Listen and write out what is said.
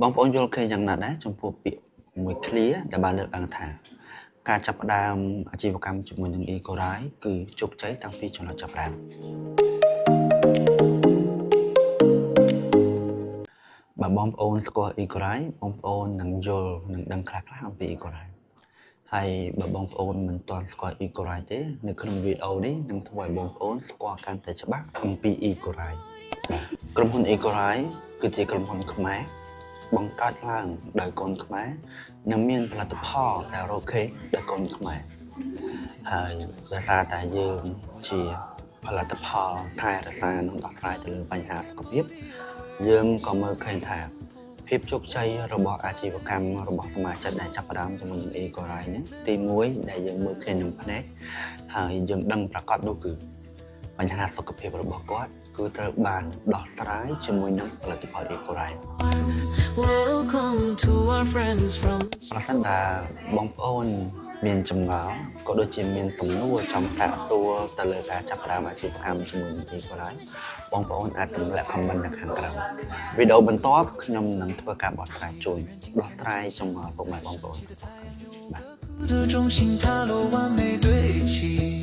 បងប្អូនយល់ឃើញយ៉ាងណាដែរចំពោះពាក្យមួយឃ្លាដែលបានលើកឡើងថាការចាប់ផ្ដើមអាជីវកម្មជាមួយនឹង e-Corai គឺជោគជ័យតាំងពីចំណុចចាប់ផ្ដើមបើបងប្អូនស្គាល់ e-Corai បងប្អូននឹងយល់នឹងដឹងខ្លះៗអំពី e-Corai ហើយបើបងប្អូនមិនទាន់ស្គាល់ e-Corai ទេនៅក្នុងវីដេអូនេះនឹងធ្វើឲ្យបងប្អូនស្គាល់កាន់តែច្បាស់អំពី e-Corai ក្រុមហ៊ុន e-Corai គឺជាក្រុមហ៊ុនខ្មែរបង្កើតឡើងដោយកូនខ្មែរនិងមានផលិតផលដែលរកឃើញដោយកូនខ្មែរហើយដោយសារតែយើងជាផលិតផលថែរក្សានិងដោះស្រាយទៅលើបញ្ហាសុខភាពយើងក៏មើលឃើញថាភាពជោគជ័យរបស់អាជីវកម្មរបស់សមាជិកដែលចាប់ផ្ដើមជាមួយនឹង e-Corai នេះទី1ដែលយើងមើលឃើញនឹងភ្នែកហើយយើងដឹងប្រកាសនោះគឺបញ្ហាសុខភាពរបស់គាត់គឺត្រូវបានដោះស្រាយជាមួយនឹងផលិតផល e-Corai ប្រសិនបើបងប្អូនមានចម្ងល់ក៏ដូចជាមានសំណួរចង់សាកសួរទៅលើការចាប់ផ្ដើមអាជីវកម្មជាមួយនឹង e-Corai បងប្អូនអាចទម្លាក់ comment នៅខាងក្រោមវីដេអូបន្ទាប់ខ្ញុំនឹងធ្វើការបកស្រាយជួយដោះស្រាយចម្ងល់ពុកម៉ែបងប្អូនបាទ